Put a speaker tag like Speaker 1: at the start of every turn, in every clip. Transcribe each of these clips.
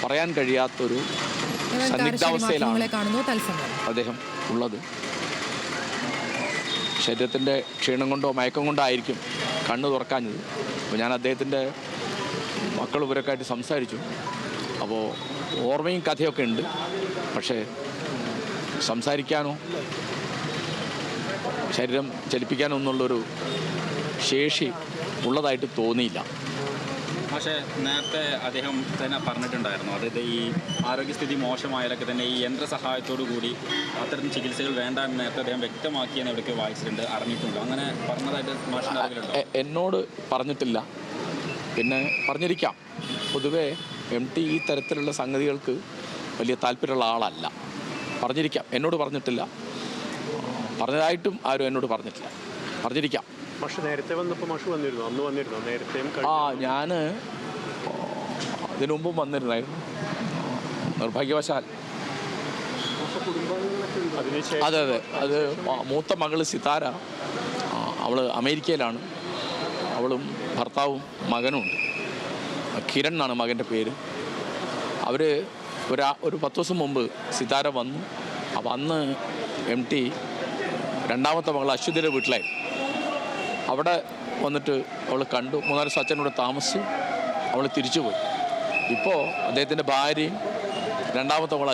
Speaker 1: പറയാൻ കഴിയാത്തൊരു സന്നിഗ്ധാവസ്ഥയിലാണ് അദ്ദേഹം ഉള്ളത്. ശരീരത്തിൻ്റെ ക്ഷീണം കൊണ്ടോ മയക്കം കൊണ്ടോ ആയിരിക്കും കണ്ണ് തുറക്കാഞ്ഞത്. അപ്പോൾ ഞാൻ അദ്ദേഹത്തിൻ്റെ മക്കൾ ഇവരൊക്കെ ആയിട്ട് സംസാരിച്ചു. അപ്പോൾ ഓർമ്മയും കഥയൊക്കെ ഉണ്ട്, പക്ഷേ സംസാരിക്കാനോ ശരീരം ചലിപ്പിക്കാനോ ഒന്നുള്ളൊരു ശേഷി ഉള്ളതായിട്ട് തോന്നിയില്ല.
Speaker 2: പക്ഷേ നേരത്തെ അദ്ദേഹം തന്നെ പറഞ്ഞിട്ടുണ്ടായിരുന്നു, അതായത് ഈ ആരോഗ്യസ്ഥിതി മോശമായാലൊക്കെ തന്നെ ഈ യന്ത്രസഹായത്തോടു കൂടി അത്തരം ചികിത്സകൾ വേണ്ട എന്ന് നേരത്തെ അദ്ദേഹം വ്യക്തമാക്കിയെന്ന് എവിടെയൊക്കെ വായിച്ചിട്ടുണ്ട്, അറിഞ്ഞിട്ടുണ്ട്. അങ്ങനെ പറഞ്ഞതായിട്ട് മാഷിൻ്റെ അറിവിലുണ്ടോ?
Speaker 1: എന്നോട് പറഞ്ഞിട്ടില്ല, പിന്നെ പറഞ്ഞിരിക്കാം. പൊതുവേ MT ഈ തരത്തിലുള്ള സംഗതികൾക്ക് വലിയ താല്പര്യമുള്ള ആളല്ല. പറഞ്ഞിരിക്കാം, എന്നോട് പറഞ്ഞിട്ടില്ല. പറഞ്ഞതായിട്ടും ആരും എന്നോട് പറഞ്ഞിട്ടില്ല. പറഞ്ഞിരിക്കാം.
Speaker 3: മാഷ് നേരത്തെ വന്നപ്പോൾ മാഷ് വന്നിരുന്നു, അന്ന് വന്നിരുന്നു നേരത്തെയും?
Speaker 1: ഞാൻ ഇതിനു മുമ്പും വന്നിരുന്നായിരുന്നു. നിർഭാഗ്യവശാൽ അതെ അത് മൂത്ത മകൾ സിതാര, അവൾ അമേരിക്കയിലാണ്. അവളും ഭർത്താവും മകനുമുണ്ട്. കിരൺ എന്നാണ് മകൻ്റെ പേര്. അവർ ഒരു 10 ദിവസം മുമ്പ് സിതാര വന്നു. അപ്പോൾ അന്ന് MT രണ്ടാമത്തെ മകൾ അശ്വതിയുടെ വീട്ടിലായിരുന്നു. അവിടെ വന്നിട്ട് അവൾ കണ്ടു. 3-4 ദിവസം അച്ഛനോട് താമസിച്ചു. അവൾ തിരിച്ചുപോയി. ഇപ്പോൾ അദ്ദേഹത്തിൻ്റെ ഭാര്യയും രണ്ടാമത്തെ മകൾ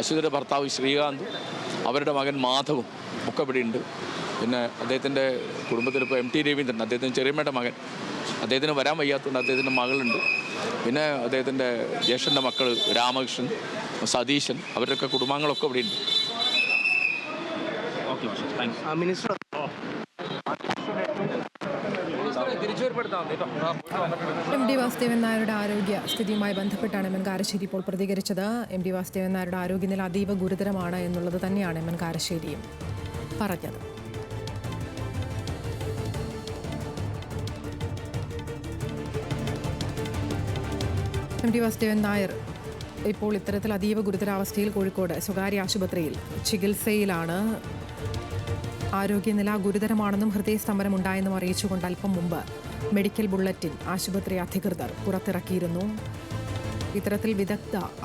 Speaker 1: അശ്വതിയുടെ ഭർത്താവ് ശ്രീകാന്ത്, അവരുടെ മകൻ മാധവും ഒക്കെ ഇവിടെ ഉണ്ട്. പിന്നെ അദ്ദേഹത്തിൻ്റെ കുടുംബത്തിൽ ഇപ്പോൾ MT രവീന്ദ്രൻ, അദ്ദേഹത്തിൻ്റെ ചെറിയമ്മയുടെ മകൻ, അദ്ദേഹത്തിന് വരാൻ വയ്യാത്തതുകൊണ്ട് അദ്ദേഹത്തിൻ്റെ മകളുണ്ട്. പിന്നെ അദ്ദേഹത്തിൻ്റെ ജ്യേഷ്ഠൻ്റെ മക്കൾ രാമകൃഷ്ണൻ, സതീശൻ, അവരുടെയൊക്കെ കുടുംബാംഗങ്ങളൊക്കെ ഇവിടെ ഉണ്ട്.
Speaker 3: മിനിസ്റ്റർ
Speaker 4: MD വാസുദേവൻ നായരുടെ ആരോഗ്യ സ്ഥിതിയുമായി ബന്ധപ്പെട്ടാണ് MN കാരശ്ശേരി ഇപ്പോൾ പ്രതികരിച്ചത്. MD വാസുദേവൻ നായരുടെ ആരോഗ്യനില അതീവ ഗുരുതരമാണ് എന്നുള്ളത് തന്നെയാണ് MN കാരശ്ശേരിയും പറഞ്ഞത്. MD വാസുദേവൻ നായർ ഇപ്പോൾ ഇത്തരത്തിൽ അതീവ ഗുരുതരാവസ്ഥയിൽ കോഴിക്കോട് സ്വകാര്യ ആശുപത്രിയിൽ ചികിത്സയിലാണ്. ആരോഗ്യനില ഗുരുതരമാണെന്നും ഹൃദയസ്തംഭനം ഉണ്ടായെന്നും അറിയിച്ചുകൊണ്ട് അല്പം മുമ്പ് മെഡിക്കൽ ബുള്ളറ്റിൻ ആശുപത്രി അധികൃതർ പുറത്തിറക്കിയിരുന്നു. ഇത്തരത്തിൽ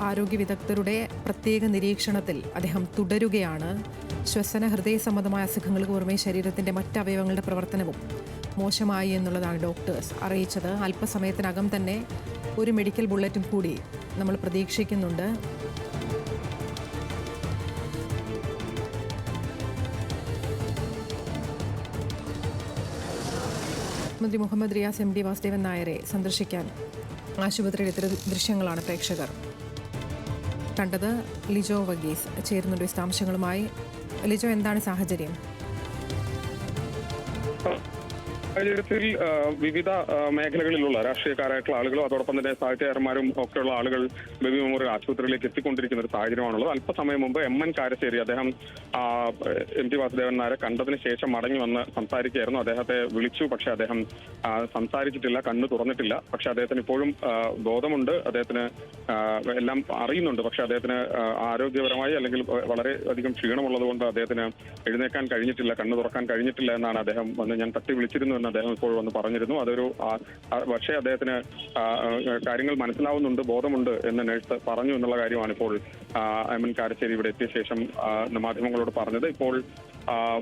Speaker 4: ആരോഗ്യ വിദഗ്ധരുടെ പ്രത്യേക നിരീക്ഷണത്തിൽ അദ്ദേഹം തുടരുകയാണ്. ശ്വസന ഹൃദയ സംബന്ധമായ അസുഖങ്ങൾക്ക് പുറമെ ശരീരത്തിൻ്റെ മറ്റ് അവയവങ്ങളുടെ പ്രവർത്തനവും മോശമായി എന്നുള്ളതാണ് ഡോക്ടേഴ്സ് അറിയിച്ചത്. അല്പസമയത്തിനകം തന്നെ ഒരു മെഡിക്കൽ ബുള്ളറ്റിൻ കൂടി നമ്മൾ പ്രതീക്ഷിക്കുന്നുണ്ട്. മന്ത്രി മുഹമ്മദ് റിയാസ് MD വാസുദേവൻ നായരെ സന്ദർശിക്കാൻ ആശുപത്രിയുടെ ഇത്തരം ദൃശ്യങ്ങളാണ് പ്രേക്ഷകർ കണ്ടത്. ലിജോ വഗീസ് ചേരുന്നുണ്ട് വിശദാംശങ്ങളുമായി. ലിജോ, എന്താണ് സാഹചര്യം?
Speaker 5: സാഹചര്യത്തിൽ വിവിധ മേഖലകളിലുള്ള രാഷ്ട്രീയക്കാരായിട്ടുള്ള ആളുകളും അതോടൊപ്പം തന്നെ സാഹിത്യകാരന്മാരും ഒക്കെയുള്ള ആളുകൾ ബേബി മെമ്മോറിയൽ ആശുപത്രിയിലേക്ക് എത്തിക്കൊണ്ടിരിക്കുന്ന ഒരു സാഹചര്യമാണുള്ളത്. അല്പസമയം മുമ്പ് MN കാരശ്ശേരി അദ്ദേഹം MT വാസുദേവൻ നായരെ കണ്ടതിന് ശേഷം മടങ്ങി വന്ന് സംസാരിക്കുകയായിരുന്നു. അദ്ദേഹത്തെ വിളിച്ചു, പക്ഷേ അദ്ദേഹം സംസാരിച്ചിട്ടില്ല, കണ്ണ് തുറന്നിട്ടില്ല. പക്ഷെ അദ്ദേഹത്തിന് ഇപ്പോഴും ബോധമുണ്ട്, അദ്ദേഹത്തിന് എല്ലാം അറിയുന്നുണ്ട്. പക്ഷെ അദ്ദേഹത്തിന് ആരോഗ്യപരമായി അല്ലെങ്കിൽ വളരെ അധികം ക്ഷീണമുള്ളത് കൊണ്ട് അദ്ദേഹത്തിന് എഴുന്നേക്കാൻ കഴിഞ്ഞിട്ടില്ല, കണ്ണ് തുറക്കാൻ കഴിഞ്ഞിട്ടില്ല എന്നാണ് അദ്ദേഹം വന്ന് ഞാൻ തട്ടി വിളിച്ചിരുന്നു അദ്ദേഹം ഇപ്പോൾ വന്ന് പറഞ്ഞിരുന്നു. പക്ഷേ അദ്ദേഹത്തിന് കാര്യങ്ങൾ മനസ്സിലാവുന്നുണ്ട്, ബോധമുണ്ട് എന്ന് നഴ്സ് പറഞ്ഞു എന്നുള്ള കാര്യമാണ് ഇപ്പോൾ MN കാരശ്ശേരി ഇവിടെ എത്തിയ ശേഷം മാധ്യമങ്ങളോട് പറഞ്ഞത്. ഇപ്പോൾ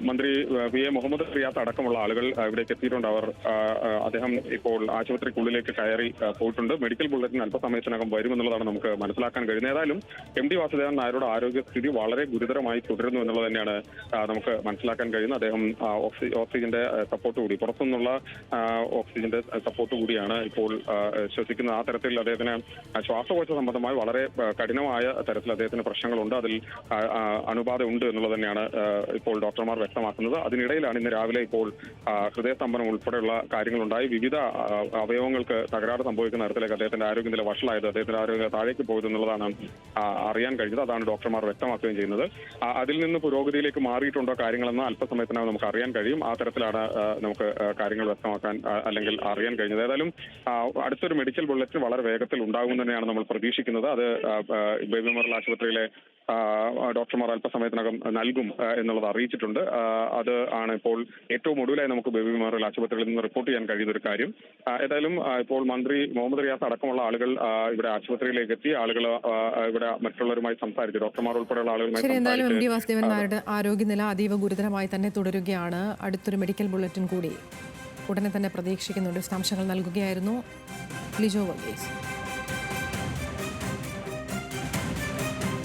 Speaker 5: മന്ത്രി VA മുഹമ്മദ് റിയാസ് അടക്കമുള്ള ആളുകൾ ഇവിടേക്ക് എത്തിയിട്ടുണ്ട്. അദ്ദേഹം ഇപ്പോൾ ആശുപത്രിക്കുള്ളിലേക്ക് കയറി പോയിട്ടുണ്ട്. മെഡിക്കൽ ബുള്ളറ്റിൻ അല്പസമയത്തിനകം വരുമെന്നുള്ളതാണ് നമുക്ക് മനസ്സിലാക്കാൻ കഴിയുന്നത്. ഏതായാലും MD വാസുദേവൻ നായരുടെ ആരോഗ്യസ്ഥിതി വളരെ ഗുരുതരമായി തുടരുന്നു എന്നുള്ളത് തന്നെയാണ് നമുക്ക് മനസ്സിലാക്കാൻ കഴിയുന്നത്. അദ്ദേഹം ഓക്സിജന്റെ സപ്പോർട്ട് കൂടി, പുറത്തുനിന്നുള്ള ഓക്സിജന്റെ സപ്പോർട്ട് കൂടിയാണ് ഇപ്പോൾ ശ്വസിക്കുന്നത്. ആ തരത്തിൽ അദ്ദേഹത്തിന് ശ്വാസകോശ സംബന്ധമായി വളരെ കഠിനമായ തരത്തിൽ അദ്ദേഹത്തിന് പ്രശ്നങ്ങളുണ്ട്. അതിൽ അണുബാധ ഉണ്ട് എന്നുള്ളത് തന്നെയാണ് ഇപ്പോൾ ഡോക്ടർമാർ വ്യക്തമാക്കുന്നത്. അതിനിടയിലാണ് ഇന്ന് രാവിലെ ഇപ്പോൾ ഹൃദയസ്തംഭനം ഉൾപ്പെടെയുള്ള കാര്യങ്ങളുണ്ടായി. വിവിധ അവയവങ്ങൾക്ക് തകരാറ് സംഭവിക്കുന്ന തരത്തിലേക്ക് അദ്ദേഹത്തിന്റെ ആരോഗ്യനില വഷളായത്, അദ്ദേഹത്തിന്റെ ആരോഗ്യനില താഴേക്ക് പോയത് എന്നുള്ളതാണ് അറിയാൻ കഴിഞ്ഞത്. അതാണ് ഡോക്ടർമാർ വ്യക്തമാക്കുകയും ചെയ്യുന്നത്. അതിൽ നിന്ന് പുരോഗതിയിലേക്ക് മാറിയിട്ടുണ്ടോ കാര്യങ്ങളെന്ന് അല്പസമയത്തിനകം നമുക്ക് അറിയാൻ കഴിയും. ആ തരത്തിലാണ് നമുക്ക് കാര്യങ്ങൾ വ്യക്തമാക്കാൻ അല്ലെങ്കിൽ അറിയാൻ കഴിഞ്ഞത്. ഏതായാലും അടുത്തൊരു മെഡിക്കൽ ബുള്ളറ്റിൻ വളരെ വേഗത്തിൽ ഉണ്ടാകും തന്നെയാണ് നമ്മൾ പ്രതീക്ഷിക്കുന്നത്. അത് ബേബി മെമ്മോറിയൽ ആശുപത്രിയിലെ ഡോക്ടർമാർ അല്പസമയത്തിനകം നൽകും എന്നുള്ളത് അറിയിച്ചിട്ടുണ്ട്. അത് ആണ് ഇപ്പോൾ ഏറ്റവും ഒടുവിലായി നമുക്ക് ബേബി മെമ്മോറിയൽ ആശുപത്രിയിൽ നിന്ന് റിപ്പോർട്ട് ചെയ്യാൻ കഴിയുന്ന ഒരു കാര്യം. ഏതായാലും ഇപ്പോൾ മന്ത്രി മുഹമ്മദ് റിയാസ് അടക്കമുള്ള ആളുകൾ ഇവിടെ ആശുപത്രിയിലേക്ക് എത്തി. ആളുകൾ ഇവിടെ മറ്റുള്ളവരുമായി സംസാരിച്ചു, ഡോക്ടർമാർ ഉൾപ്പെടെയുള്ള ആളുകളുമായി
Speaker 4: ശരി, എന്തായാലും എം ഡി
Speaker 5: സംസാരിച്ചു.
Speaker 4: വാസുദേവൻ നായരുടെ ആരോഗ്യനില അതീവ ഗുരുതരമായി തന്നെ തുടരുകയാണ്. അടുത്തൊരു മെഡിക്കൽ ബുള്ളറ്റിൻ കൂടി ഉടനെ തന്നെ പ്രതീക്ഷിക്കുന്നുണ്ട്. വിശദാംശങ്ങൾ നൽകുകയായിരുന്നു ലിജോ വർഗീസ്.